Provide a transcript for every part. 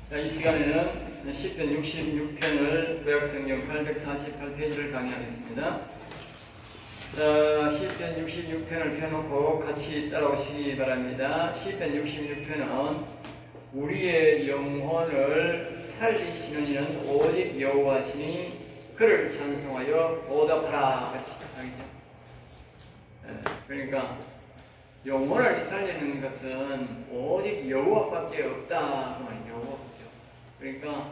자, 이 시간에는 시편 66편을 구약성경 848페이지를 강의하겠습니다. 자, 시편 66편을 펴놓고 같이 따라오시기 바랍니다. 시편 66편은 우리의 영혼을 살리시는 이는 오직 여호와시니 그를 찬송하여 보답하라. 그러니까 영혼을 살리는 것은 오직 여호와밖에 없다. 그러니까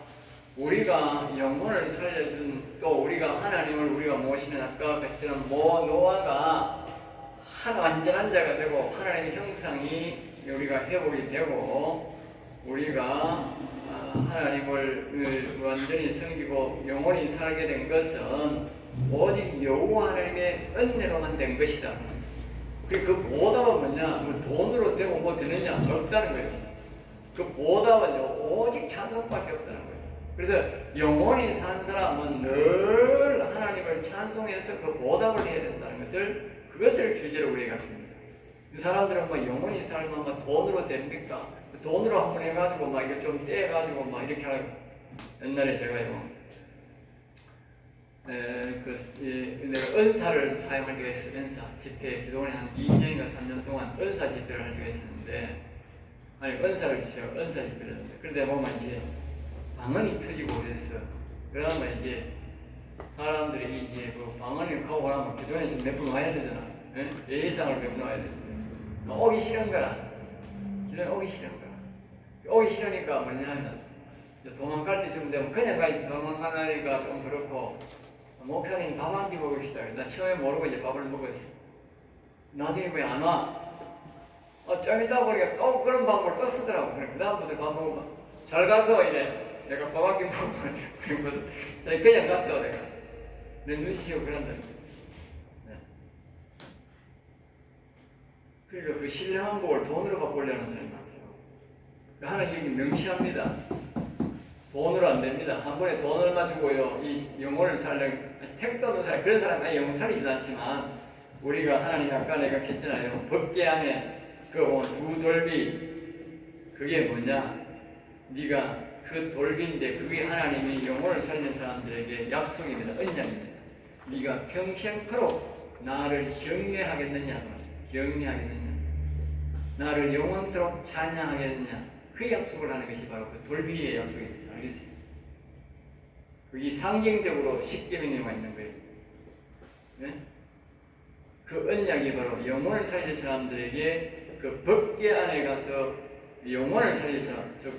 우리가 영혼을 살려준, 또 우리가 하나님을 우리가 모시는 아까 같처럼 노아가 한 완전한 자가 되고 하나님의 형상이 우리가 회복이 되고 우리가 하나님을 완전히 섬기고 영원히 살게 된 것은 오직 여호와 하나님의 은혜로만 된 것이다. 그 보답은 뭐냐? 돈으로 되고 뭐 되느냐? 없다는 거예요. 그 보답은 오직 찬송밖에 없다는 거예요. 그래서 영원히 산 사람은 늘 하나님을 찬송해서 그 보답을 해야 된다는 그것을 주제로 우리가 가르칩니다. 이 사람들은 뭐 영원히 살면 뭐 돈으로 됩니까? 돈으로 한번 해가지고 막 이거 좀 떼가지고 막 이렇게 하고 옛날에 제가요 내가 은사를 사용할 때가 있어요. 은사 집회 그동안에 한 2년인가 3년 동안 은사 집회를 할 때가 있었는데 은사를 주셔 은사 집회를 했는데 그런데 보면 이제 방언이 터지고 그랬어. 그러면 이제 사람들이 이제 그 방언을 가고 하면 그동안에 좀 몇 분 와야 되잖아. 예의상을 몇 분 와야 돼. 오기 싫은 거라. 기도는 오기 싫은 거라. 오기 싫으니까 뭐냐면 도망갈 때쯤 되면 그냥 도망가니까 좀 그렇고 목사님 밥 한 끼 먹읍시다. 나 처음에 모르고 이제 밥을 먹었어. 나중에 왜 안 와? 좀 이따 보니까 또 그런 방법을 또 쓰더라고. 그 다음부터 밥 먹으면 잘 가서 이래. 내가 밥 한 끼 먹으면 그냥 갔어 내가. 내 눈치고 그런다. 네. 그러니까 그 신령한 복을 돈으로 바꾸려는 사람이 많대요. 하나님이 명시합니다. 돈으로 안 됩니다. 한 번에 돈 얼마 주고요. 이 영혼을 살려는 택도 없는 사람, 그런 사람이 영혼 살리지도 않지만 우리가 하나님 아까 내가 했잖아요. 법궤 안에 그 두 돌비 그게 뭐냐? 네가 그 돌비인데 그게 하나님이 영혼을 살리는 사람들에게 약속입니다. 언약입니다. 네가 평생토록 나를 경외하겠느냐? 경외하겠느냐? 나를 영원토록 찬양하겠느냐? 그 약속을 하는 것이 바로 그 돌비의 약속입니다. 알겠어요? 그게 상징적으로 십계명에가 있는 거예요. 네? 그 언약이 바로 영혼을 살릴 사람들에게 그 법궤 안에 가서 영혼을 살릴 사람, 즉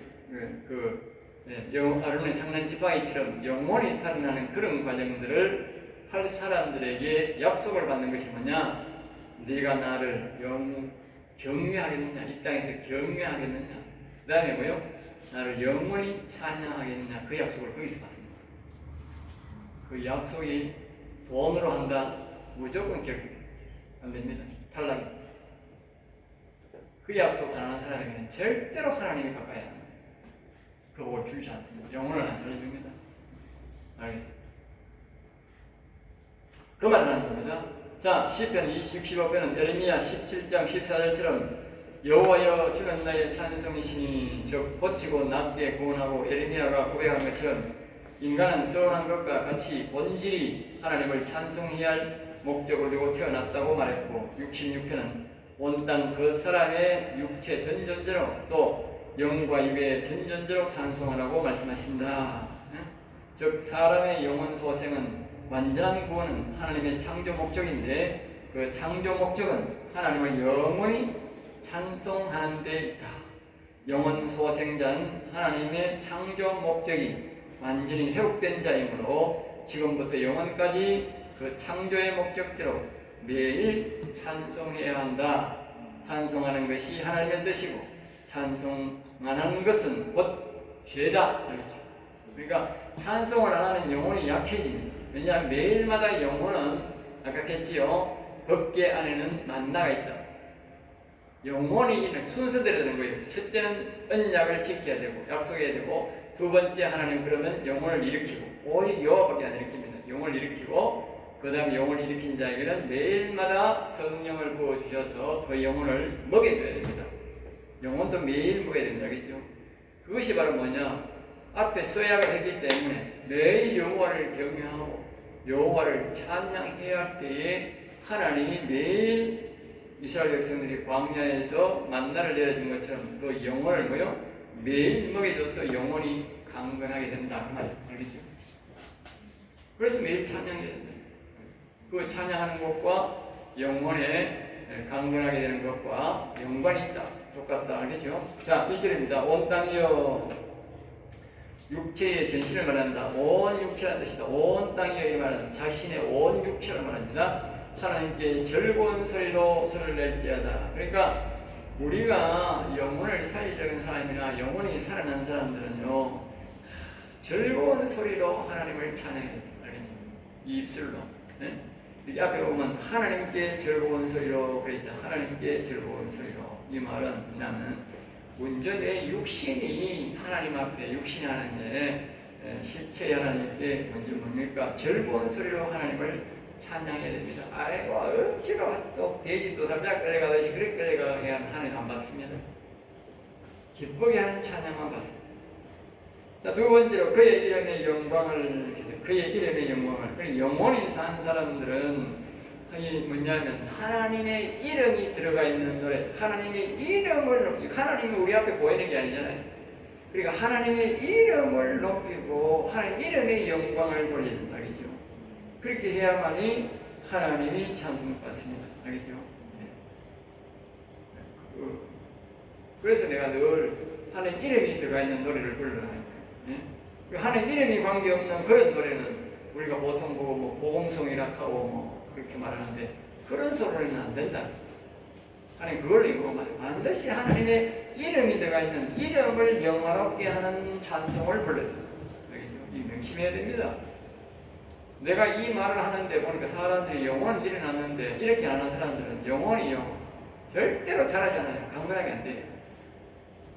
아론의 상난 지팡이처럼 영혼이 살아나는 그런 과정들을 할 사람들에게 약속을 받는 것이 뭐냐? 네가 나를 경외하겠느냐? 이 땅에서 경외하겠느냐? 그 다음에 뭐요? 나를 영원히 찬양하겠느냐? 그 약속을 거기서 받습니다. 그 약속이 돈으로 한다? 무조건 안 됩니다. 탈락입니다. 그 약속 안 하는 사람에게는 절대로 하나님이 가까이 안 합니다. 그 복을 주지 않습니다. 영혼을 안 살려줍니다. 알겠어요? 그 말을 하는 겁니다. 자, 시편 65편은 예레미야 17장 14절처럼 여호와여 주는 나의 찬송이시니 즉 고치고 낮게 구원하고 예레미야가 고백한 것처럼 인간은 서운한 것과 같이 본질이 하나님을 찬송해야 할 목적을 두고 태어났다고 말했고 66편은 온 땅 그 사람의 육체 전전제로 또 영과 육의 전전제로 찬송하라고 말씀하신다. 즉 사람의 영혼 소생은 완전한 구원은 하나님의 창조 목적인데 그 창조 목적은 하나님을 영원히 찬송하는 데 있다. 영혼 소생자는 하나님의 창조 목적이 완전히 회복된 자이므로 지금부터 영원까지 그 창조의 목적대로 매일 찬송해야 한다. 찬송하는 것이 하나님의 뜻이고 찬송 안 하는 것은 곧 죄다. 그렇죠? 그러니까 찬송을 안 하면 영혼이 약해집니다. 왜냐하면 매일마다 영혼은 아까 했지요. 법궤 안에는 만나가 있다. 영혼이 순서대로 되는 거예요. 첫째는 언약을 지켜야 되고 약속해야 되고 두 번째 하나님 그러면 영혼을 일으키고 오직 여호와밖에 안 일으킵니다. 영혼을 일으키고 그 다음에 영혼을 일으킨 자에게는 매일마다 성령을 부어주셔서 그 영혼을 먹여줘야 됩니다. 영혼도 매일 먹여야 됩니다. 알겠죠? 그것이 바로 뭐냐? 앞에 서약을 했기 때문에 매일 여호와를 경외하고 여호와를 찬양해야 할 때에 하나님이 매일 이스라엘 백성들이 광야에서 만나를 내려준 것처럼 그 영혼을 뭐요? 매일 먹여줘서 영혼이 강건하게 된다. 그 말 알겠죠? 그래서 매일 찬양해야 된다. 그 찬양하는 것과 영혼에 강건하게 되는 것과 연관이 있다. 똑같다. 알겠죠? 자, 1절입니다. 온 땅이여 육체의 전신을 말한다. 온 육체라는 뜻이다. 온 땅이여 말한다. 자신의 온 육체를 말합니다. 하나님께 즐거운 소리로 손을 낼지어다. 그러니까 우리가 영혼을 살리려는 사람이나 영혼이 살아난 사람들은요, 즐거운 소리로 하나님을 찬양해야 됩니다. 알겠죠? 이 입술로. 네? 여기 앞에 보면 하나님께 즐거운 소리로 그랬죠. 하나님께 즐거운 소리로. 이 말은 뭐냐면 먼저 내 육신이 하나님 앞에 육신이 하나님의 실체의 하나님께 먼저 뭡니까? 즐거운 소리로 하나님을 찬양해야 됩니다. 아이고 억지로 또 돼지도 살짝 끌려가듯이 그렇게 끌려가게 하는 하나님 안 받습니다. 기쁘게 하는 찬양만 받습니다. 자, 두 번째로 그의 이름의 영광을 그의 이름의 영광을 영혼이 산 사람들은 이 뭐냐면 하나님의 이름이 들어가 있는 노래, 하나님의 이름을 높이고 하나님이 우리 앞에 보이는 게 아니잖아요. 그러니까 하나님의 이름을 높이고 하나님 이름의 영광을 돌린다. 알겠죠? 그렇게 해야만이 하나님이 찬송받습니다. 알겠죠? 네. 그래서 내가 늘 하나님 이름이 들어가 있는 노래를 부르라. 네? 하나님 이름이 관계없는 그런 노래는 우리가 보통 뭐 보험송이라 하고 뭐 그렇게 말하는데 그런 소리는 안 된다. 하나님 그걸 이루면 반드시 하나님의 이름이 들어가 있는 이름을 영화롭게 하는 찬송을 불러야 됩니다. 알겠죠? 이 명심해야 됩니다. 내가 이 말을 하는데 보니까 사람들이 영혼을 일어났는데 이렇게 안 하는 사람들은 영혼이요 절대로 잘하지 않아요. 강건하게 안 돼요.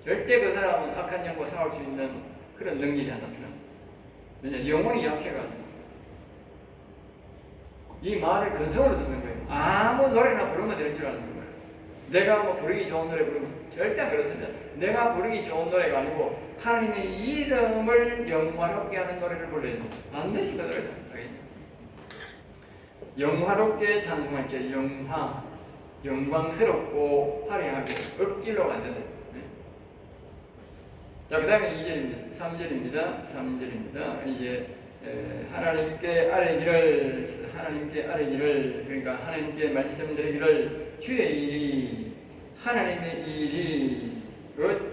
절대 그 사람은 악한 영과 싸울 수 있는 그런 능력이 안 나타납니다. 왜냐 영혼이 약해가지고 이 말을 근성으로 듣는 거예요. 아무 노래나 부르면 될 줄 아는 거예요. 내가 뭐 부르기 좋은 노래 부르면 절대 안 그렇습니다. 내가 부르기 좋은 노래가 아니고 하나님의 이름을 영화롭게 하는 노래를 불러야 됩니다. 반드시 그 노래다. 영화롭게 찬송할 때 영광스럽고 화려하게 억지로 만드는. 네? 자, 그 다음에 2절입니다. 3절입니다. 이제 하나님께 아뢰기를 그러니까 하나님께 말씀드리기를 주의 일이 하나님의 일이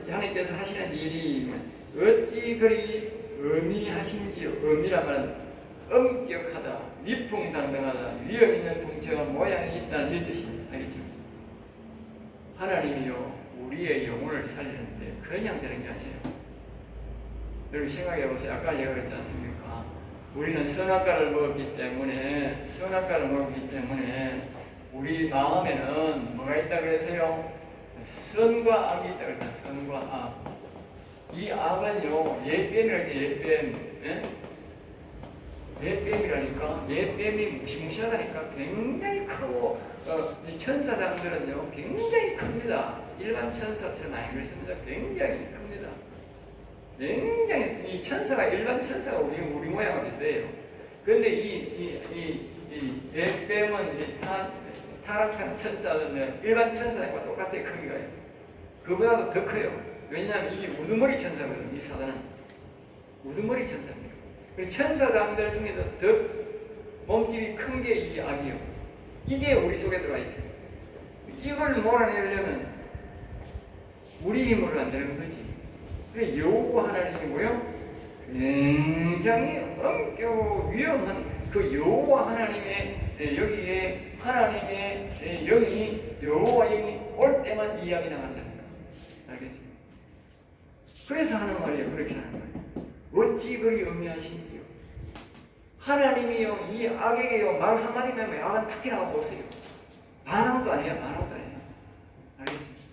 하나님께서 하시는 일이 어찌 그리 의미하신지요. 의미란 말은 엄격하다, 위풍당당하다, 위험 있는 풍채와 모양이 있다는 이 뜻입니다. 알겠죠? 하나님이요 우리의 영혼을 살리는데 그냥 되는 게 아니에요. 여러분 생각해 보세요. 아까 제가 그랬지 않습니까? 우리는 선악과를 먹었기 때문에 우리 마음에는 뭐가 있다 그랬어요? 선과 악이 있다 그랬어요. 선과 악. 이 악은요 옛뱀이라고 했죠. 옛뱀. 예? 옛뱀이라니까. 옛뱀이 무시무시하다니까. 굉장히 크고 이 천사장들은요 굉장히 큽니다. 일반 천사처럼 아닌 것입니다. 굉장히 큽니다. 굉장히 이 천사가 일반 천사가 우리 모양과 비슷해요. 그런데 이 옛뱀은 타락한 천사는 일반 천사과 똑같아요. 크기가. 그보다도 더 커요. 왜냐하면 이게 우두머리 천사거든요. 이 사단은 우두머리 천사입니다. 천사장들 중에도 더 몸집이 큰 게 이 악이요. 이게 우리 속에 들어가 있어요. 이걸 몰아내려면 우리 힘으로 안 되는 거지. 그래 여호와 하나님이 뭐요? 굉장히 엄격하고 위험한 그 여호와 하나님의 여기에 하나님의 영이 여호와 영이 올 때만 이 이야기 나간다는 거. 알겠습니까? 그래서 하는 말이에요. 그렇게 하는 거예요. 어찌 그리 의미하신지요. 하나님이요 이 악에게요 말 한마디면 악은 탁 튀어나가고 없어요. 반항도 아니에요. 알겠습니까?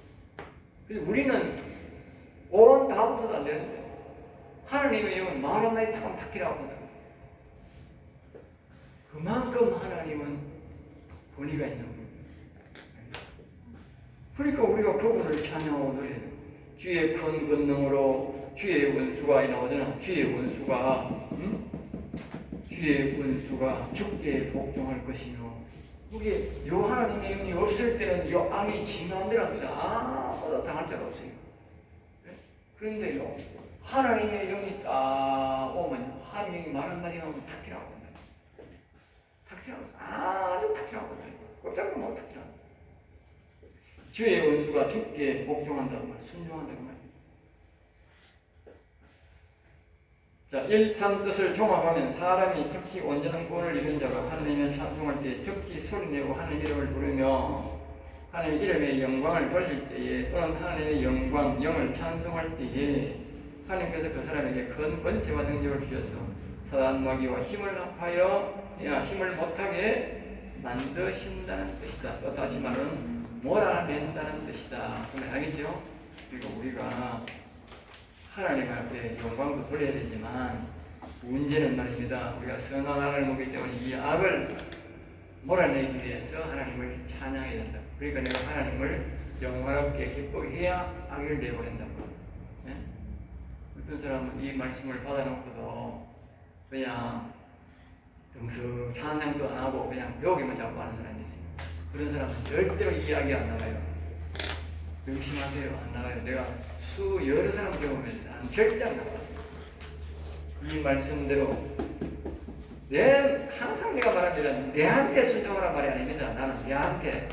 그래서 우리는 온 다 붙어도 안 되는데 하나님의 영은 말 한마디 탁 튀어나가고 온다. 그만큼 하나님은 권위가 있는 거예요. 그러니까 우리가 그분을 찬양하고 노래해요. 주의 큰 권능으로 주의 원수가 나오잖아. 주의 원수가 주의 원수가 주께 복종할 것이며, 그게 요 하나님의 영이 없을 때는 요 악이 진화한다랍니다. 아무도 당할 자가 없어요. 그런데요, 하나님의 영이 딱 오면 하나님의 영이 말 한마디 나오면 탁 튀어나오거든요. 탁 튀어나오거든요. 아주 탁 튀어나오거든요. 깜짝 놀라면 탁 튀어나오거든요. 주의 원수가 주께 복종한다고 말, 순종한다고 말. 자, 1, 3 뜻을 종합하면 사람이 특히 온전한 구원을 이룬 자가 하나님을 찬송할 때 특히 소리내고 하나님 이름을 부르며 하나님의 이름의 영광을 돌릴 때에 또는 하나님의 영광, 영을 찬송할 때에 하나님께서 그 사람에게 큰 권세와 능력을 주셔서 사단 마귀와 힘을 합하여 힘을 못하게 만드신다는 뜻이다. 또 다시 말하면 몰아낸다는 뜻이다. 그러면 알겠죠? 그리고 우리가 하나님 앞에 영광도 돌려야 되지만 문제는 말입니다. 우리가 선한 악을 먹기 때문에 이 악을 몰아내기 위해서 하나님을 찬양해야 된다. 그러니까 내가 하나님을 영화롭게 기쁘게 해야 악을 내보낸다고. 네? 어떤 사람은 이 말씀을 받아놓고도 그냥 등수 찬양도 안 하고 그냥 배우기만 자꾸 하는 사람이 있습니다. 그런 사람은 절대로 이 이야기 안 나가요. 명심하세요. 안 나가요. 내가 여러 사람 경험해서 절대 안 나가요. 이 말씀대로 항상 내가 말합니다. 내한테 순종하란 말이 아닙니다. 나는 내한테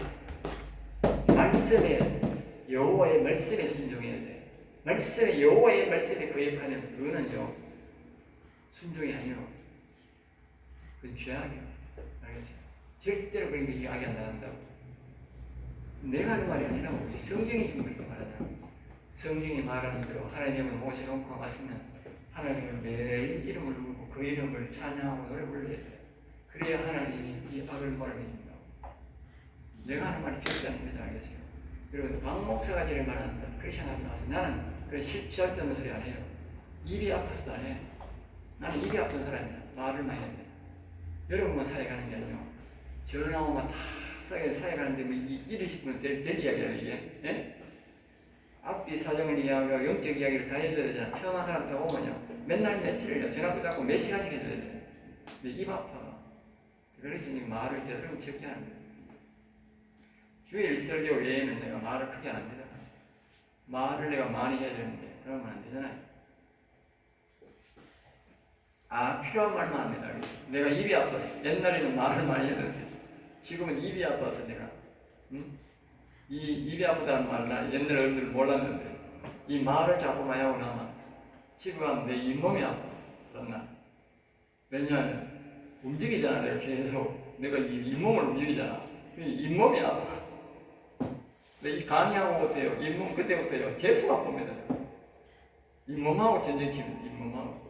말씀에 여호와의 말씀에 순종해야 돼. 말씀에 여호와의 말씀에 거입하는 그거는요 순종이 아니요. 그건 죄악이요. 알겠죠? 절대로 그런 게 이야기 안 나간다고. 내가 하는 말이 아니라고. 이 성경이 지금 그렇게 말하잖아. 성경이 말하는 대로 하나님을 모셔놓고 왔으면 하나님을 매일 이름을 부르고 그 이름을 찬양하고 노래 불러야 돼. 그래야 하나님이 이 악을 몰아내준다고. 내가 하는 말이 절대 아닙니다. 알겠어요? 여러분, 박 목사가 저를 말한다. 그렇게 생각하지 마세요. 나는 그런 절대 소리 안 해요. 입이 아파서도 안 해. 나는 입이 아픈 사람이야. 말을 많이 해야 돼. 여러분만 사역하는 게 아니고 전화오면 다 사역하는데 뭐 20분 될 이야기야 이게. 예? 앞뒤 사정을 이야기하고 영적 이야기를 다 해줘야 되잖아. 처음 한 사람 다 오면요. 맨날 며칠을요. 전화 붙잡고 몇 시간씩 해줘야 돼. 근데 입 아파. 그래서 말을 제대로 적게 하는 거야. 주일 설교 외에는 내가 말을 크게 안 되잖아. 말을 내가 많이 해야 되는데 그러면 안 되잖아요. 필요한 말만 합니다. 내가 입이 아팠어. 옛날에는 말을 많이 했는데 지금은 입이 아파서 내가 이 입이 아프다는 말을 나 옛날 어른들 몰랐는데 이 말을 자꾸 많이 하고 나면 집에 가면 내 잇몸이 아파. 그런나 왜냐하면 움직이잖아. 내가 계속 내가 이 잇몸을 움직이잖아. 잇몸이 아파. 근데 이 강의하고 어때요? 잇몸 그때부터요 계속 아픕니다. 잇몸하고 전쟁 치는 잇몸하고.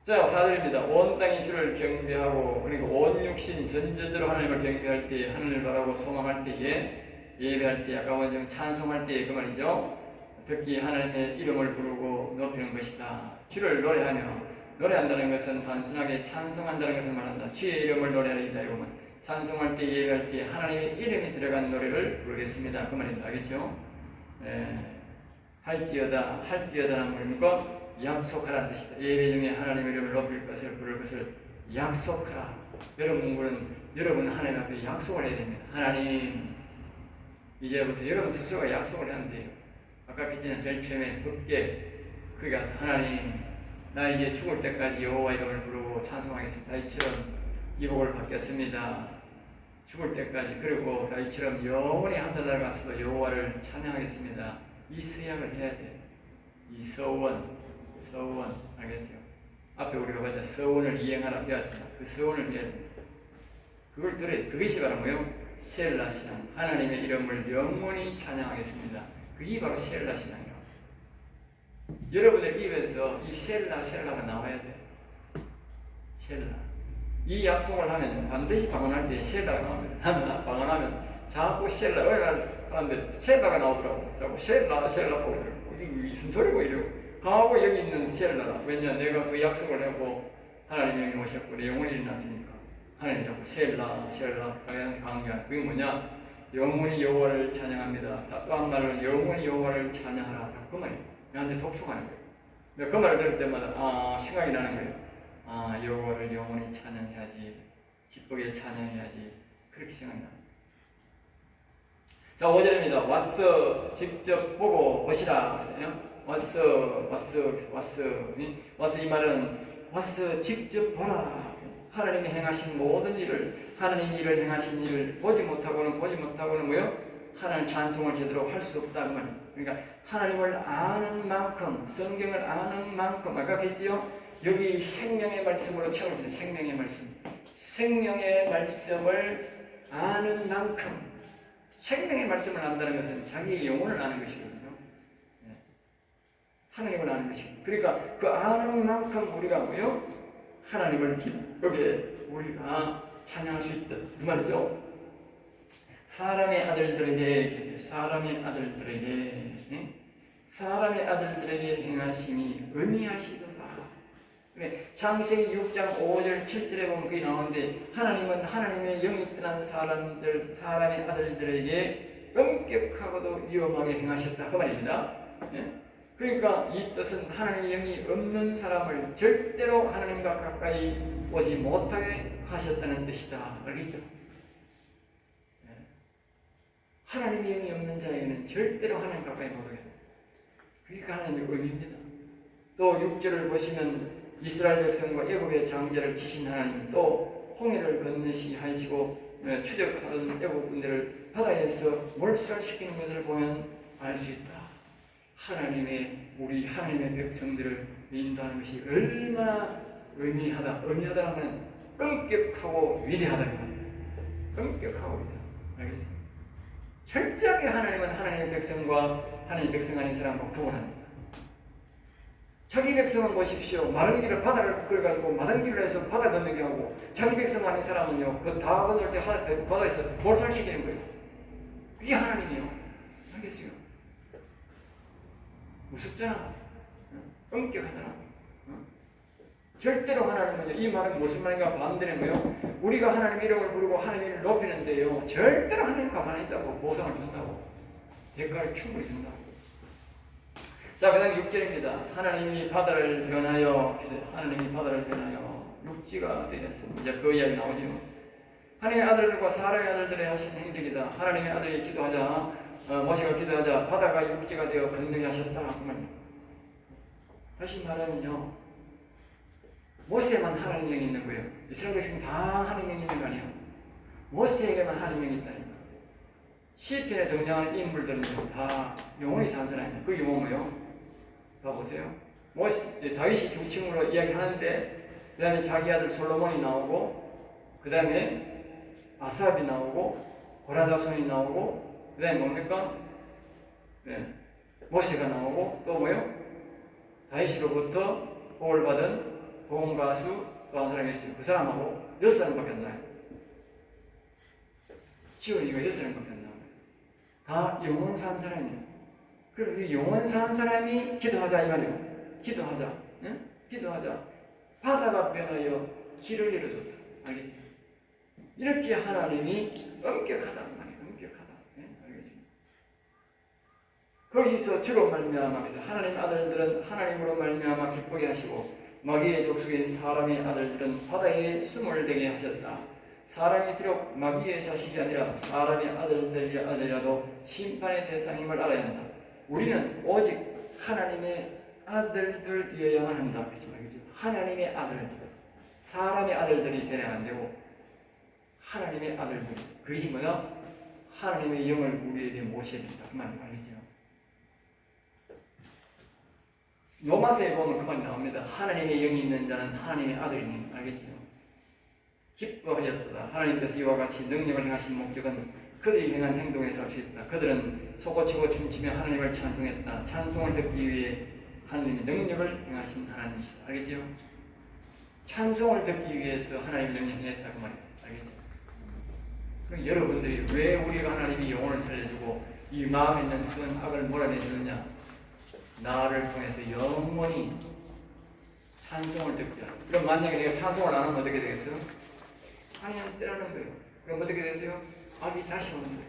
자, 4절입니다. 온 땅이 주를 경배하고 그리고 온 육신 전적으로 하나님을 경배할 때 하늘을 바라고 소망할 때에 예배할 때 아까 원정 찬송할 때에 그 말이죠. 특히 하나님의 이름을 부르고 높이는 것이다. 주를 노래하며 노래한다는 것은 단순하게 찬송한다는 것을 말한다. 주의 이름을 노래하리이다. 이거면 찬송할 때 예배할 때 하나님의 이름이 들어간 노래를 부르겠습니다. 그 말입니다. 알겠죠? 할지어다는 말입니까? 약속하라는 뜻이다. 예배 중에 하나님의 이름을 높일 것을 부를 것을 약속하라. 여러분은 하나님 앞에 약속을 해야 됩니다. 하나님, 이제부터 여러분 스스로가 약속을 해야 돼요. 아까 기전에 제일 처음에 굳게 거기 가서 하나님, 나 이제 죽을 때까지 여호와 이름을 부르고 찬송하겠습니다. 다윗처럼 이 복을 받겠습니다. 죽을 때까지. 그리고 다윗처럼 영원히 하늘나라 가서도 여호와를 찬양하겠습니다. 이 서약을 해야 돼요. 이 서원 알겠어요? 앞에 우리가 봤자 서원을 이행하라 배웠잖아. 그 서원을 해야 돼. 그걸 들어야. 그것이 바로 뭐요? 셀라 신앙. 하나님의 이름을 영원히 찬양하겠습니다. 그게 바로 셀라 신앙이야. 여러분의 입에서 이 셀라가 나와야 돼. 셀라. 이 약속을 하면 반드시 방언할 때 셀라가 나옵니다. 나는 방언하면 자꾸 셀라. 어느 날 하는데 셀라가 나오더라고. 자꾸 셀라 보고 이게 무슨 소리고 이러고. 하고 여기 있는 셀라라. 왜냐 내가 그 약속을 하고 하나님이 오셨고 내 영혼이 일어났으니까 하나님 자꾸 셀라 강한 그게 뭐냐? 영원히 여호와를 찬양합니다. 또 한 말로 영원히 여호와를 찬양하라. 그 말이에요. 나한테 독촉하는 거예요. 근데 그 말을 들을 때마다 생각이 나는 거예요. 여호와를 영원히 찬양해야지, 기쁘게 찬양해야지, 그렇게 생각이 납니다. 자, 5절입니다. 왔어 직접 보고 보시라. 왔어 이 말은 왔어 직접 보라. 하나님이 행하신 모든 일을, 하나님이 일을 행하신 일을 보지 못하고는 뭐요? 하나님 찬송을 제대로 할 수 없다는 말이에요. 그러니까 하나님을 아는 만큼, 성경을 아는 만큼, 아까 했지요? 여기 생명의 말씀으로 채워주세요. 생명의 말씀. 생명의 말씀을 아는 만큼, 생명의 말씀을 안다는 것은 자기의 영혼을 아는 것이거든요. 하나님을 아는 것이고, 그러니까 그 아는 만큼 우리가 뭐요? 하나님을 기쁘게 우리가 찬양할 수 있다. 그 말이죠. 사람의 아들들에게 사람의 아들들에게 행하심이 은혜하시도다. 창세기 6장 5절 7절에 보면 그게 나오는데, 하나님은 하나님의 영이 떠난 사람의 아들들에게 엄격하고도 위험하게 행하셨다. 그 말입니다. 그러니까 이 뜻은 하나님의 영이 없는 사람을 절대로 하나님과 가까이 오지 못하게 하셨다는 뜻이다. 알겠죠? 하나님의 영이 없는 자에게는 절대로 하나님 가까이 못 오게 합니다. 그게 하나님의 의미입니다. 또 6절을 보시면 이스라엘 백성과 애굽의 장자를 치신 하나님, 또 홍해를 건너시 하시고 추적하던 애굽 군대를 바다에서 몰살시키는 것을 보면 알 수 있다. 우리 하나님의 백성들을 인도하는 것이 얼마나 의미하다는 엄격하고 위대하다는 겁니다. 엄격하고 위대하다. 알겠습니까? 철저하게 하나님은 하나님의 백성과 하나님의 백성 아닌 사람과 구분합니다. 자기 백성은 보십시오. 마른 길을 바다를 끌어가지고 마른 길을 해서 바다 건너게 하고, 자기 백성 아닌 사람은요, 그 다 건널 때 바다에서 몰살시키는 거예요. 그게 하나님이에요. 알겠어요? 무섭잖아. 엄격하잖아. 절대로 하나님은요, 이 말은 무슨 말인가 반대는 뭐요? 우리가 하나님 이름을 부르고 하나님을 높이는데요, 절대로 하나님 가만히 있다고 보상을 준다고, 대가를 충분히 준다고. 자, 그 다음에 6절입니다. 하나님이 바다를 변하여 육지가 되었습니다. 이제 그 이야기 나오죠. 하나님의 아들들과 사람의 아들들의 하신 행적이다. 하나님의 아들이 기도하자, 모세가 기도하자 바다가 육지가 되어 건너게 하셨다. 그 말입니다. 다시 말하면요, 모세에만 하나님의 영이 있는 거예요. 이스라엘 백성 다 하나님의 영이 있는 거 아니에요. 모세에게만 하나님의 영이 있다니까. 시편에 등장하는 인물들은 다 영원히 산 사람이에요. 그게 뭐예요? 봐보세요. 다윗이 중심으로 이야기하는데, 그 다음에 자기 아들 솔로몬이 나오고, 그 다음에 아삽이 나오고, 고라자손이 나오고, 그 다음에 뭡니까? 모세가 나오고, 또 뭐요? 다윗으로부터 복을 받은 보험가수 또 한 사람이 있어요. 그 사람하고 6사람밖에 안 나요. 지원이가 6사람밖에 안 나와요. 다 영원 산 사람이에요. 그리고 이 영원 산 사람이 기도하자 이 말이에요. 기도하자. 응? 기도하자. 바다가 변하여 길을 열어줬다. 알겠지? 이렇게 하나님이 엄격하다는 말이에요. 엄격하다. 네? 알겠지? 거기서 주로 말미암아 하나님 아들들은 하나님으로 말미암아 기쁘게 하시고, 마귀의 족속인 사람의 아들들은 바다에 숨을 대게 하셨다. 사람이 비록 마귀의 자식이 아니라 사람의 아들이라도 심판의 대상임을 알아야 한다. 우리는 오직 하나님의 아들들이어야만 한다. 그래서 말이죠. 하나님의 아들들, 사람의 아들들이 되면 안 되고 하나님의 아들들. 그것이 뭐냐? 하나님의 영을 우리에게 모셔야 된다. 그 말이 알겠죠? 로마서에 보면 그 말이 나옵니다. 하나님의 영이 있는 자는 하나님의 아들이니. 알겠죠? 기뻐하였도다. 하나님께서 이와 같이 능력을 행하신 목적은 그들이 행한 행동에서 할 수 있다. 그들은 솟구치고 춤추며 하나님을 찬송했다. 찬송을 듣기 위해 하나님의 능력을 행하신 하나님이시다. 알겠죠? 찬송을 듣기 위해서 하나님의 능력을 행했다. 그 말이다. 알겠죠? 그럼 여러분들이 왜 우리가 하나님이 영혼을 살려주고 이 마음에 있는 선 악을 몰아내주느냐? 나를 통해서 영원히 찬송을 듣게 하라. 그럼 만약에 내가 찬송을 안 하면 어떻게 되겠어요? 하나님 떠나는 거예요. 그럼 어떻게 되세요? 악이 다시 오는 거예요.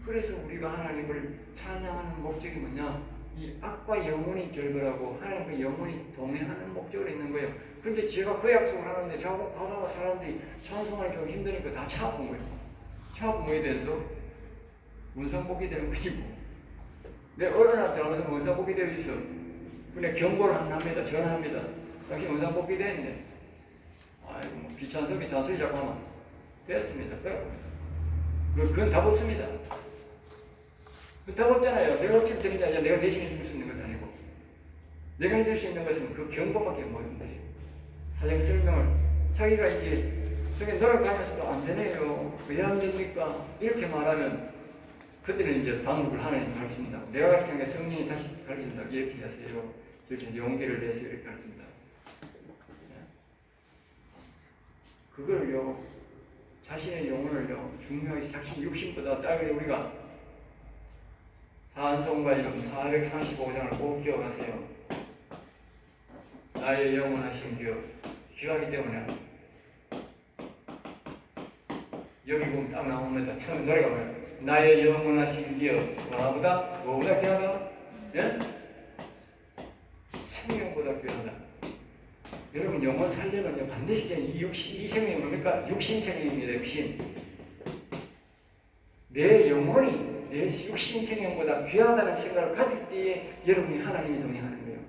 그래서 우리가 하나님을 찬양하는 목적이 뭐냐? 이 악과 영혼이 결별하고 하나님과 영혼이 동행하는 목적으로 있는 거예요. 그런데 제가 그 약속을 하는데 저하고 가다가 사람들이 찬송하기 좀 힘드니까 다 차 아픈 거예요. 차 아픈 거에 대해서 문상복귀 되는 거지 뭐. 내 어느 날 들어가서 문상복귀 되어 있어. 근데 경고를 합니다. 전화합니다. 당신 문상복귀 됐네. 아이고 뭐 비찬송이 잔소리 자꾸 하면 됐습니다. 그건 답 없습니다. 답 없잖아요. 내가 어떻게 드리냐, 내가 대신해 줄 수 있는 건 아니고, 내가 해줄 수 있는 것은 그 경고밖에 없는데, 사정 설명을 자기가 이제 저기 노력하면서도 안 되네요. 왜 안 됩니까? 이렇게 말하면 그때는 이제 방법을 하나님 가르칩니다. 내가 가르치는 게 성령이 다시 가르친다. 이렇게 하세요. 이렇게 용기를 내서 이렇게 가르칩니다. 그걸요, 자신의 영혼을요, 중요하게 자신 육신보다 따르게 우리가 찬송가이름 445장을 꼭 기억하세요. 나의 영원하신 기억. 귀하기 때문에 여기 보면 딱 나옵니다. 처음 노래가 뭐예요? 나의 영원하신 기억. 뭐보다 귀하다? 예? 생명보다 귀하다. 여러분 영혼 살려면요 반드시 이 생명이 뭡니까? 육신 생명입니다. 육신. 내 영혼이 내 육신 생명보다 귀하다는 생각을 가질 때에 여러분이 하나님이 동행하는 거예요.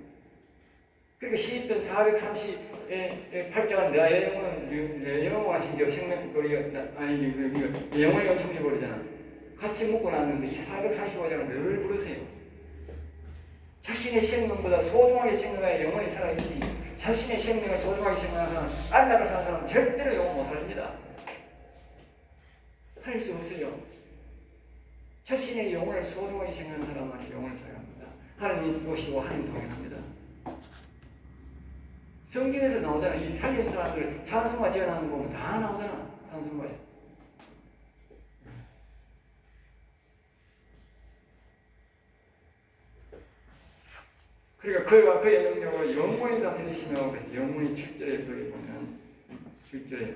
그러니까 시편 438장은 내 영원하신 게 생명 내 영혼이 엄청 버리잖아. 같이 묻고 났는데 이 445장을 늘 부르세요. 자신의 생명보다 소중하게 생각하여 영혼이 살아있으니 자신의 생명을 소중하게 생각하는 사람, 안락을 사는 사람은 절대로 영혼 못 살립니다. 할 수 없어요. 자신의 영혼을 소중하게 생각하는 사람만이 영혼을 살아갑니다. 하나님 보시고 하나님 동행합니다. 성경에서 나오잖아. 이 살린 사람들 찬송가 지어나는 거 보면 다 나오잖아. 찬송가에. 그러니까 그와 그의 능력으로 영원히 다스리시며, 그래서 영원히 7절에 거기 보면 7절에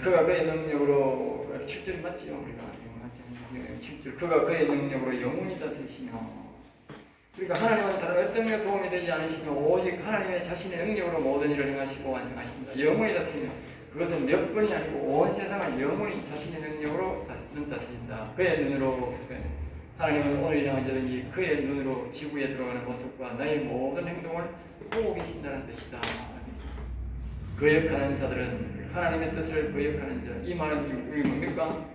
그가 그의 능력으로 7절이 맞지요. 우리가 7절 그가 그의 능력으로 영원히 다스리시며, 그러니까 하나님은 다른 어떤 게 도움이 되지 않으시며 오직 하나님의 자신의 능력으로 모든 일을 행하시고 완성하신다. 영원히 다스리며, 그것은 몇 번이 아니고 온 세상을 영원히 자신의 능력으로 다스린다. 그의 눈으로 하나님은 오늘이나 언제든지 그의 눈으로 지구에 들어가는 모습과 나의 모든 행동을 보고 계신다는 뜻이다. 거역하는 자들은 하나님의 뜻을 거역하는 자. 이 말은 우리 뭡니까?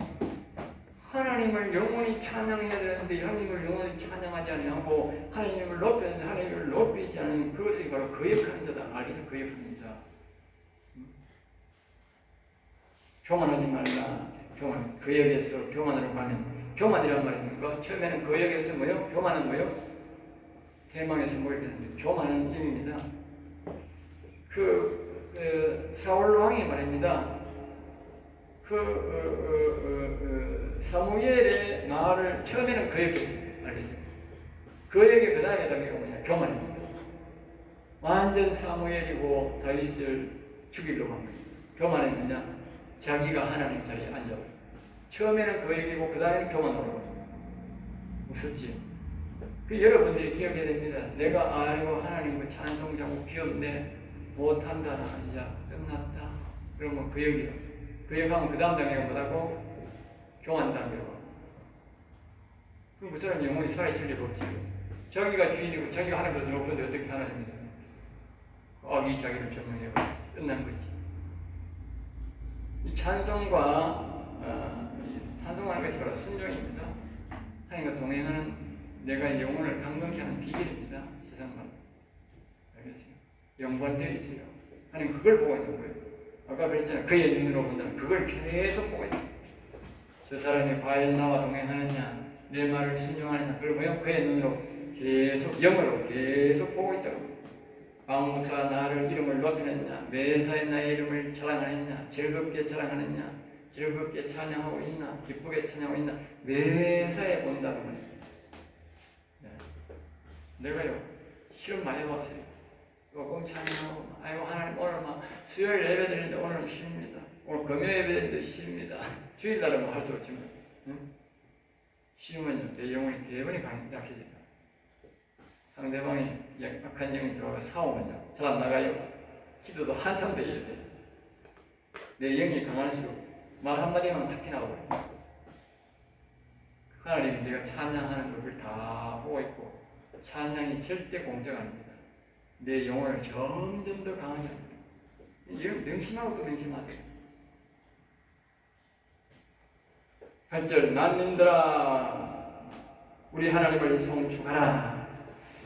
하나님을 영원히 찬양해야 되는데 하나님을 영원히 찬양하지 않고 하나님을 높여야 되는데 하나님을 높이지 않은 그것이 바로 거역하는 자다. 알겠죠? 거역하는 자. 교만하지 말라. 교만. 거역에서 교만으로 가면 교만이란 말이 뭡니까? 처음에는 거역에서 뭐요? 교만은 뭐요? 대망에서 뭘 되는데 교만은 이입니다. 사울 왕이 말입니다. 사무엘의 말을 처음에는 거역했습니다. 알겠죠? 거역의 그 다음에 단계가 뭐냐? 교만입니다. 완전 사무엘이고 다윗을 죽이려고 합니다. 교만은 뭐냐? 자기가 하나님 자리에 앉아버려요. 처음에는 거역이고 그 다음에는 교만으로 합니다. 무섭지? 여러분들이 기억해야 됩니다. 내가 아이고 하나님을 찬송자고 귀엽네 못한다 이제 끝났다. 그러면 거역이요. 거역하면 그 다음 단계가 뭐라고? 교만 단계로. 그럼 그 사람 영혼이 살아있을 리가 없지. 자기가 주인이고 자기가 하나님보다 높은데 어떻게 하나님입니다. 악이 자기를 점령해요. 끝난 거지. 이 찬송과 찬송하는 것이 바로 순종입니다. 하나님과 동행하는 내가 영혼을 강건케 하는 비결입니다. 세상만. 알겠어요? 연관되어 있어요. 하나님 그걸 보고 있는 거예요. 아까 그랬잖아요. 그의 눈으로 본다면 그걸 계속 보고 있어요. 저 사람이 과연 나와 동행하느냐, 내 말을 순종하느냐, 그걸 뭐요? 그의 눈으로 계속 영으로 계속 보고 있다고. 박 목사가 나를 이름을 높이느냐, 매사에 나의 이름을 자랑하느냐, 즐겁게 자랑하느냐, 즐겁게 찬양하고 있나, 기쁘게 찬양하고 있나, 매사에 본다는 거예요. 내가요 시험 많이 봤어요. 조금 찬양하고, 아이고 하나님 오늘 막 수요일 예배 드리는데 오늘은 쉽니다. 오늘 금요 예배 드리는데 쉽니다. 주일날은 뭐 할 수 없지만 응? 쉬우면 내 영혼이 대번이 약해진다. 상대방이 약한 영이 들어가 싸우면요 잘 안 나가요. 기도도 한참 돼야 돼. 내 영이 강할수록 말 한마디만 탁 튀나가버려. 하나님 내가 찬양하는 것을 다 보고 있고 찬양이 절대 공짜가 아닙니다. 내 영혼을 점점 더 강하게 합니다. 명심하고 또 명심하세요. 8절 만민들아 우리 하나님을 송축하라.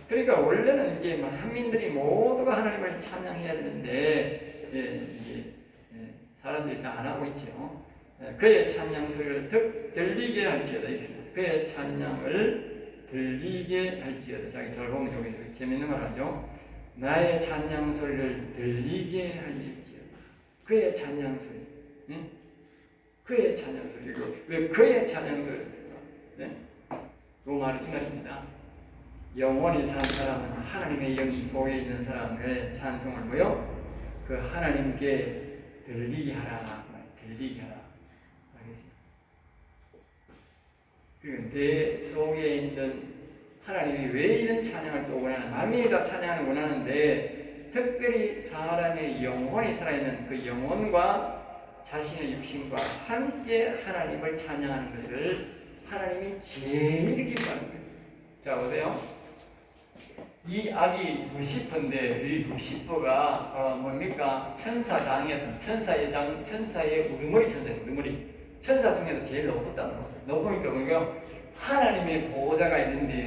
그러니까 원래는 이제 만민들이 모두가 하나님을 찬양해야 되는데 사람들이 다 안 하고 있죠. 그의 찬양 소리를 들리게 할지어다. 그의 찬양을 들리게 할지어다. 자기 잘 보면 여기 재밌는 걸 하죠. 나의 찬양 소리를 들리게 할지어다. 그의 찬양 소리. 응? 그의 찬양 소리. 왜 그의 찬양 소리를 했을까? 네? 그 말은 이 말입니다. 영원히 산 사람은 하나님의 영이 속에 있는 사람의 찬송을 뭐요? 그 하나님께 들리게 하라. 들리게 하라. 알겠습니까? 그리고 내 속에 있는 하나님이 왜 이런 찬양을 또 원하는, 만민이 다 찬양을 원하는데 특별히 사람의 영혼이 살아있는 그 영혼과 자신의 육신과 함께 하나님을 찬양하는 것을 하나님이 제일 기뻐하는 거예요. 자 보세요. 이 아기 루시퍼인데 이 루시퍼가 뭡니까? 천사장이었던 천사의 우두머리 천사예요. 우두머리 천사 중에서 제일 높았다는 거예요. 높으니까 뭐냐? 하나님의 보호자가 있는데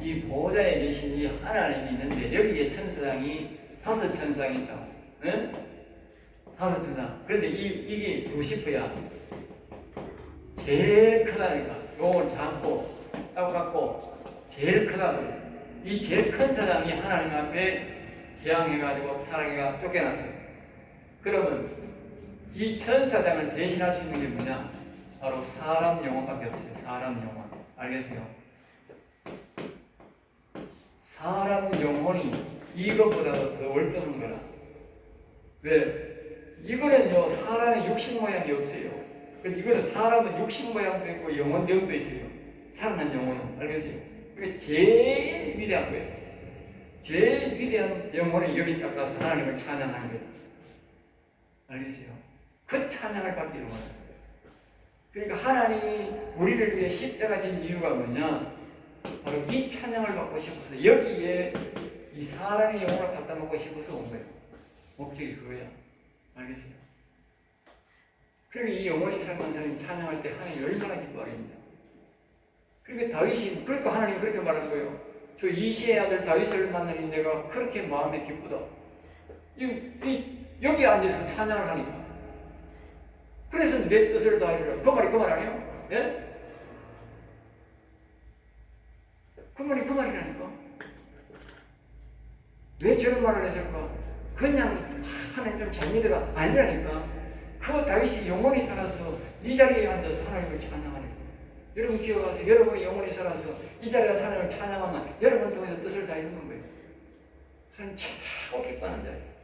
이 보호자에 계신 이 하나님이 있는데 여기에 천사장이 5천상이 있다. 응? 5천상. 그런데 이게 루시퍼야. 제일 크다니까. 요걸 잡고 갖고 제일 크다고요. 이 제일 큰 사장이 하나님 앞에 대항해가지고 타락해가 쫓겨났어요. 그러면 이 천사장을 대신할 수 있는 게 뭐냐? 바로 사람 영혼밖에 없어요. 사람 영혼. 알겠어요? 사람 영혼이 이것보다도 더 월등한 거라. 왜? 이거는요 사람의 육신 모양이 없어요. 이거는 사람은 육신 모양도 있고 영혼병도 있어요. 살아난 영혼은. 알겠어요? 그게 제일 위대한 거예요. 제일 위대한 영혼이 여기 닦아서 하나님을 찬양하는 거예요. 알겠어요? 그 찬양을 받기로 하는 거예요. 그러니까 하나님이 우리를 위해 십자가 진 이유가 뭐냐? 바로 이 찬양을 받고 싶어서 여기에 이 사람의 영혼을 갖다 놓고 싶어서 온 거예요. 목적이 그거야. 알겠어요? 그러니까 이 영혼이 살만 사람이 찬양할 때 하나님이 얼마나 기뻐하겠냐. 그러니까 다윗이, 그러니까 하나님이 그렇게 말한 거예요. 저 이시의 아들 다윗을 만나니 내가 그렇게 마음에 기쁘다. 여기 앉아서 찬양을 하니까. 그래서 내 뜻을 다하리라. 그 말이 그 말 아니에요? 예? 그 말이 그 말이라니까. 왜 저런 말을 했을까? 그냥 하나님 좀 잘 믿어가 아니라니까. 그 다윗이 영원히 살아서 이 자리에 앉아서 하나님을 찬양하니까. 여러분 기억하세요. 여러분이 영원히 살아서 이 자리에 하나님을 찬양하면 여러분 통해서 뜻을 다 이루는 거예요. 하나님 최고 기뻐하는 자리예요.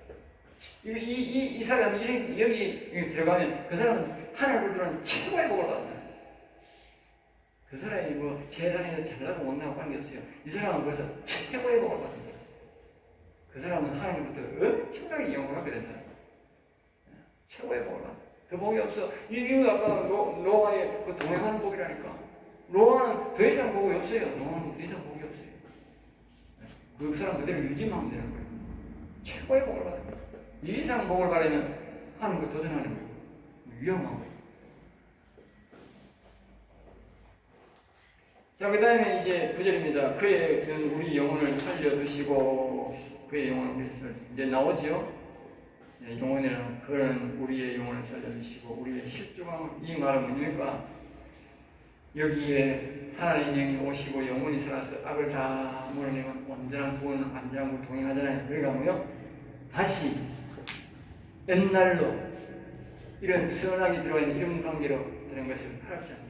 이 사람이 여기 들어가면 그 사람은 하나님을 들어가면 최고의 복을 받잖아요. 그 사람이 뭐 세상에서 잘나고 못나고 관계없어요. 이 사람은 거기서 최고의 복을 받는 거예요. 그 사람은 하나님부터 엄청나게 영을 하게 된다. 최고의 복을 받는. 더 복이 없어. 이거 아까 노아의 그 동행하는 복이라니까. 노아는 더 이상 복이 없어요. 노아는 더 이상 복이 없어요. 그 사람 그대로 유지만 되는 거예요. 최고의 복을 받는 거예요. 이 이상 복을 받으면 하는 거 도전하는 거예요. 위험한 거예요. 자, 그 다음에 이제 9절입니다. 그의 우리 영혼을 살려두시고, 그의 영혼을 위해서 이제 나오지요? 영혼이라는 그런 우리의 영혼을 살려주시고, 우리의 실종함, 이 말은 뭡니까? 여기에 하나님 영이 오시고 영혼이 살아서 악을 다 몰아내면 온전한 구원, 안전한 걸 동행하잖아요. 그러니까 뭐요? 다시 옛날로 이런 선악이 들어가 있는 이런 관계로 되는 것을 하랍지 않다.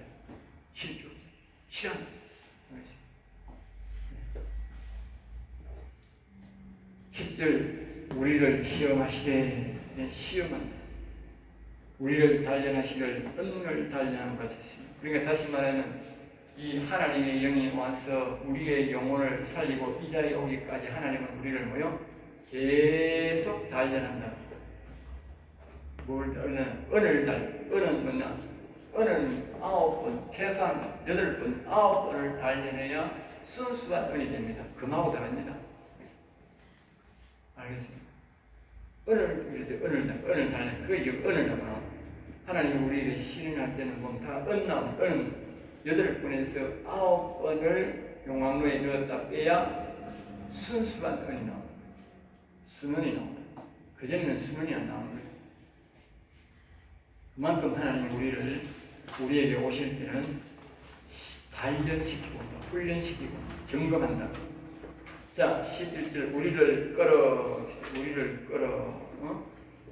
싫어한다. 10절 우리를 시험하시되 시험한다. 우리를 단련하시를 은을 단련한 것 같습니다. 그러니까 다시 말하면 이 하나님의 영이 와서 우리의 영혼을 살리고 이 자리에 오기까지 하나님은 우리를 뭐요? 계속 단련한다. 뭘 단련? 은을 단련. 은은 뭐냐? 은은 9번, 최소한 8번, 9번을 단련해야 순수한 은이 됩니다. 금하고 다릅니다. 알겠습니까? 은을 달래. 그게 지금 은을 담아. 하나님이 우리에게 신인할 때는 보면 다 은나무, 은은 8번에서 9번을 용광로에 넣었다 빼야 순수한 은이 나옵니다. 순은이 나옵니다. 그전에는 순은이 안 나오는 거예요. 그만큼 하나님 우리에게 오실 때는 단련시키고 훈련시키고 점검한다. 자, 11절 우리를 끌어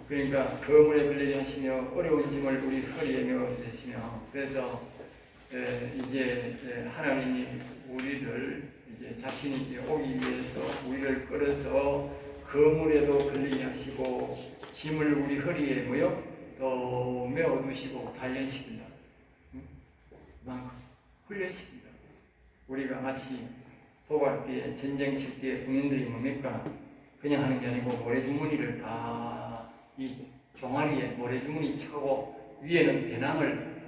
그러니까 거물에 걸리게 하시며 어려운 짐을 우리 허리에 메어 주시며 그래서 이제 하나님이 우리를 이제 자신이 이제 오기 위해서 우리를 끌어서 거물에도 걸리게 하시고 짐을 우리 허리에 또 메어 두시고 단련시킨다. 그만큼 훈련시킨다. 우리가 마치 도갈 때 전쟁 칠 때 국민들이 뭡니까? 그냥 하는 게 아니고 모래주머니를 다 이 종아리에 모래주머니 차고 위에는 배낭을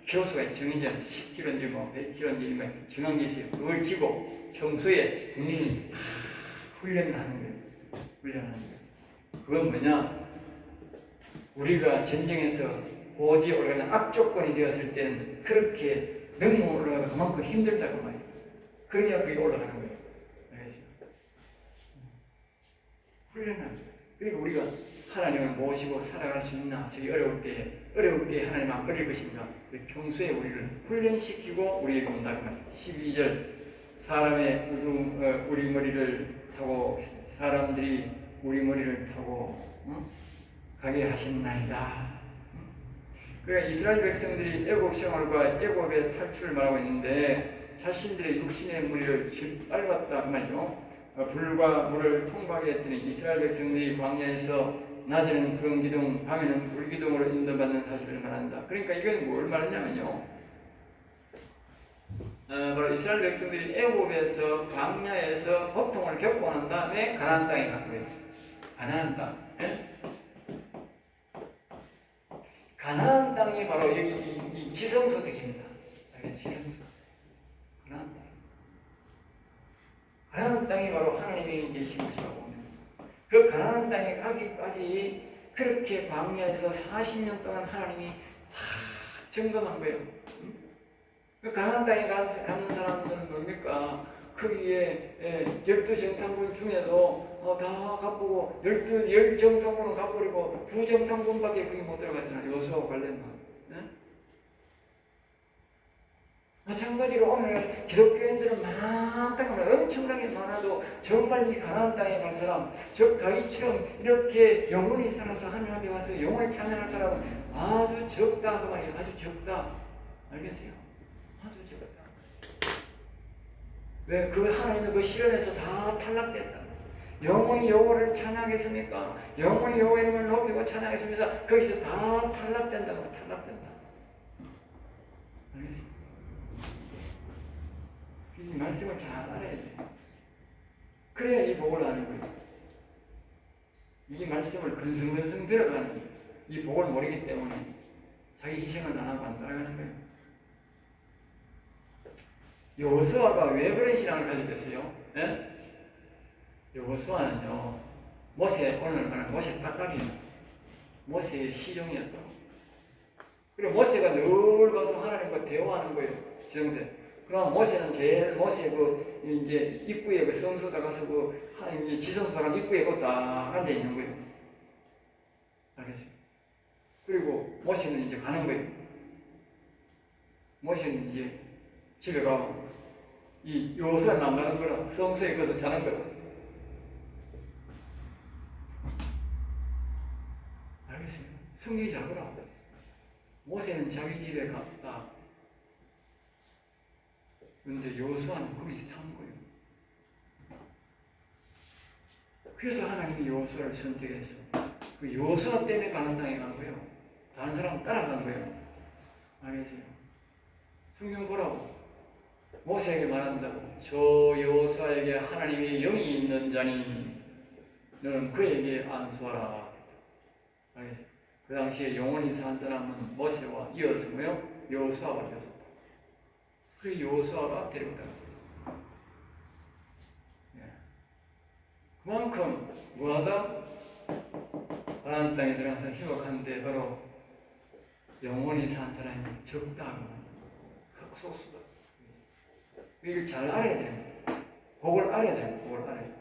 키로수가 정해져 10kg인지 뭐 100kg인지 뭐 정한 게 있어요. 그걸 지고 평소에 국민이 훈련을 하는 거예요. 훈련하는 거예요. 그건 뭐냐? 우리가 전쟁에서 고지 올라가는 악조건이 되었을 때는 그렇게 명문 올라가가 그만큼 힘들다고 말이에요. 그래야 그게 올라가는 거예요. 알겠죠? 훈련하는 거예요. 그리고 우리가 하나님을 모시고 살아갈 수 있나? 저기 어려울 때 하나님 안 버릴 것인가? 평소에 우리를 훈련시키고 우리에게 온다고 말이에요. 12절 사람의 우리 머리를 타고 사람들이 우리 머리를 타고 가게 하셨나이다. 그러니까 이스라엘 백성들이 애굽 생활과 애굽의 탈출을 말하고 있는데 자신들의 육신의 무리를 짓밟았다 그 말이죠. 불과 물을 통과하게 했더니 이스라엘 백성들이 광야에서 낮에는 구름 기둥, 밤에는 불 기둥으로 인도받는 사실을 말한다. 그러니까 이건 뭘 말하냐면요. 바로 이스라엘 백성들이 애굽에서 광야에서 고통을 겪고 난 다음에 가나안 땅에 간 거예요. 가나안 땅. 예? 가나안 땅이 바로 여기 이 지성소득입니다. 지성소. 가나안 땅. 가나안 땅이 바로 하나님이 계신 곳이라고 봅니다. 그 가나안 땅에 가기까지 그렇게 광야에서 40년 동안 하나님이 다 점검한 거예요. 그 가나안 땅에 가는 사람들은 뭡니까? 거기에 12정탐꾼 중에도 다 가보고 10정탐꾼은 가버리고 9정탐꾼밖에 거기 못 들어갔잖아요. 여수와 관련만. 마찬가지로 오늘 기독교인들은 많다고 엄청나게 많아도 정말 이 가나안 땅에 갈 사람, 즉 다윗처럼 이렇게 영혼이 살아서 하나님 앞에 와서 영혼이 찬양할 사람은 아주 적다 그 말이에요. 아주 적다. 알겠어요? 아주 적다. 왜? 그 하나님의 그 실현에서 다 탈락됐다. 영혼이 여호와를 찬양했습니까? 영혼이 여호와의 이름을 높이고 찬양했습니다. 거기서 다 탈락된다고. 탈락된다. 알겠습니까? 이 말씀을 잘 알아야 돼. 그래야 이 복을 아는 거예요. 이 말씀을 근성근성 들어가는 이 복을 모르기 때문에 자기 희생을 안 하고 안 따라가는 거예요. 여호수아가 왜 그런 신앙을 가지겠어요? 네? 여호수아는요, 오늘 말하는 모세 딸이에요. 모세의 시종이었다고. 그리고 모세가 늘 가서 하나님과 대화하는 거예요. 지성소에. 그럼 모세는 모세 이제 입구에 성소다 가서 지성소다 가서 입구에 딱 앉아 있는 거예요. 알겠어요? 그리고 모세는 이제 가는 거예요. 모세는 이제 집에 가고 이 여호수아 남자는 거라 성소에 가서 자는 거라. 알겠어요? 성경이 잘 보라. 모세는 자기 집에 갔다. 그런데 여호수아는 거기서 참 거예요. 그래서 하나님이 여호수아를 선택해서 그 여호수아 때문에 가나안 땅에 간 거예요. 다른 사람 따라간 거예요. 알겠어요? 성경 보라고. 모세에게 말한다고. 저 여호수아에게 하나님의 영이 있는 자니 너는 그에게 안수하라. 알겠어요? 그 당시에 영원히 산 사람은 모세와 이어서 뭐요? 여호수아가 되었었다. 그 여호수아가 데려갔다. 그만큼 뭐하다? 가나안 땅에 들어간 사람 희박한데 바로 영원히 산 사람이 적다고 흑소수다. 이걸 잘 알아야 돼요. 그걸 알아야 돼요. 그걸 알아야 돼요.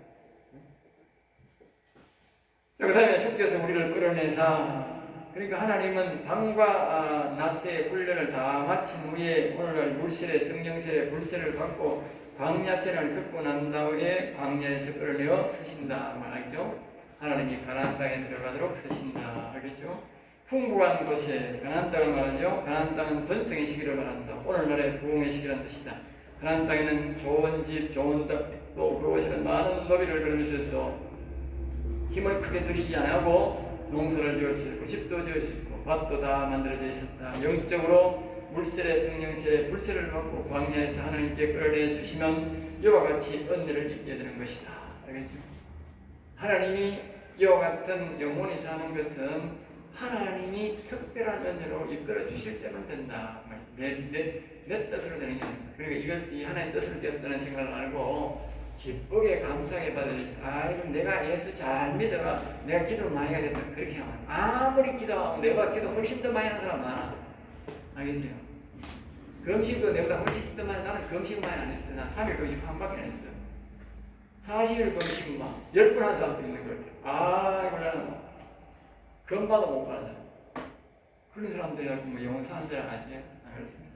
자, 그 다음에 주께서 우리를 끌어내사. 그러니까 하나님은 밤과 낮의 훈련을 다 마친 후에 오늘날 물세례, 성령세례, 불세를 받고 광야세를 겪고 난 다음에 광야에서 끌어내어 서신다 말이죠. 하나님이 가나안 땅에 들어가도록 서신다. 알겠죠? 풍부한 곳에 가나안 땅을 말하죠. 가나안 땅은 번성의 시기를 말한다. 오늘날의 부흥의 시기라는 뜻이다. 가나안 땅에는 좋은 집, 좋은 또 그곳에는 많은 너비를 걸으셔서 힘을 크게 들이지 않고 농사를 지을 수 있고 집도 지을 수 있고 밭도 다 만들어져 있었다. 영적으로 물세례, 성령세례, 불세를 받고 광야에서 하나님께 끌어내 주시면 이와 같이 은혜를 입게 되는 것이다. 알겠죠? 하나님이 이와 같은 영혼이 사는 것은 하나님이 특별한 은혜로 이끌어 주실 때만 된다. 내 뜻으로 되는 게 아닙니다. 그러니까 이것이 하나님의 뜻으로 되었다는 생각을 알고 기쁘게 감사하게 받으니 아이고 내가 예수 잘 믿어라. 내가 기도를 많이 해야겠다. 그렇게 하면 아무리 기도하면 내가 기도 훨씬 더 많이 하는 사람 많아. 알겠어요? 금식도 내보다 훨씬 더 많이. 나는 금식 많이 안 했어. 난 3일 금식 한 밖에 안 했어. 40일 금식은 막 10분 한 사람도 있는 것 같아. 아이고 나는 금방도 못 가잖아. 그런 사람들이라고 뭐 영혼 사는 줄 아시죠? 안 그렇습니다.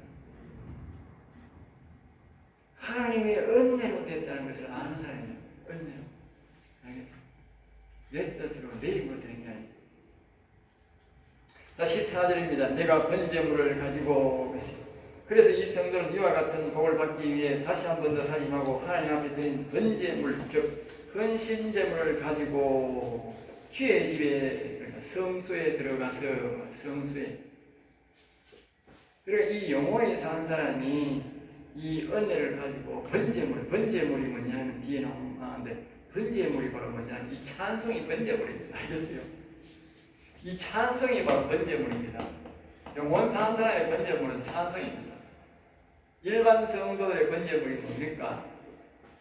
하나님의 은혜로 됐다는 것을 아는 사람이에요. 은혜로. 알겠죠? 내 뜻으로 내 입으로 되는 게 아니에요. 자, 14절입니다. 내가 번제물을 가지고 있어요. 그래서 이 성도는 이와 같은 복을 받기 위해 다시 한 번 더 다짐하고 하나님 앞에 드린 번제물, 즉 헌신제물을 가지고 주의 집에, 그러니까 성소에 들어가서 성소에, 그러니까 이 영혼이 산 사람이 이 은혜를 가지고 번제물이 뭐냐면 뒤에 나오는데 번제물이 바로 뭐냐면 이 찬송이 번제물입니다. 알겠어요? 이 찬송이 바로 번제물입니다. 영혼 산 사람의 번제물은 찬송입니다. 일반 성도들의 번제물이 뭡니까?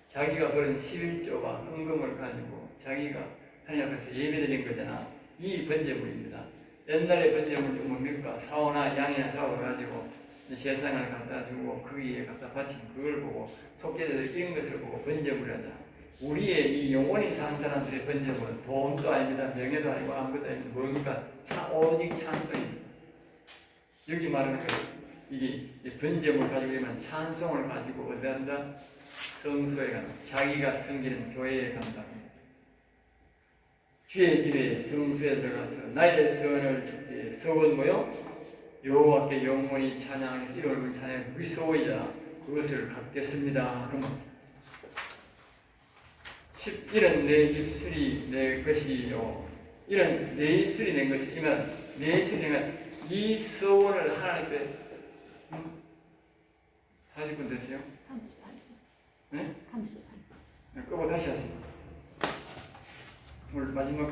자기가 그런 11조와 헌금을 가지고 자기가 하나님 앞에서 예배드린 거잖아. 이 번제물입니다. 옛날의 번제물은 뭡니까? 사오나 양이나 잡아가지고 세상을 갖다 주고 그 위에 갖다 바친 그걸 보고 속죄제들 이런 것을 보고 번제물이라잖아. 우리의 이 영혼이 산 사람들의 번제물은 돈도 아닙니다. 명예도 아니고 아무것도 아닙니다. 뭡니까? 오직 찬송입니다. 여기 말하는 거예요. 이게 번제물 가지고 있는 찬송을 가지고 어디 간다? 성소에 간다. 자기가 섬기는 교회에 간다. 주의 집에 성소에 들어가서 나의 서원을 주께. 서원 뭐요? 여호와께 영원히 찬양해서 이름을 찬양해서 우리 서원이잖아. 그것을 갖겠습니다. 그러면 이런 내 입술이 내 것이요. 이런 내 입술이 낸 것이 이면 내 입술이 낸 이 서원을 하나님께 40분 됐어요? 38분. 네? 38분. 끄고 다시 하세요. 오늘 마지막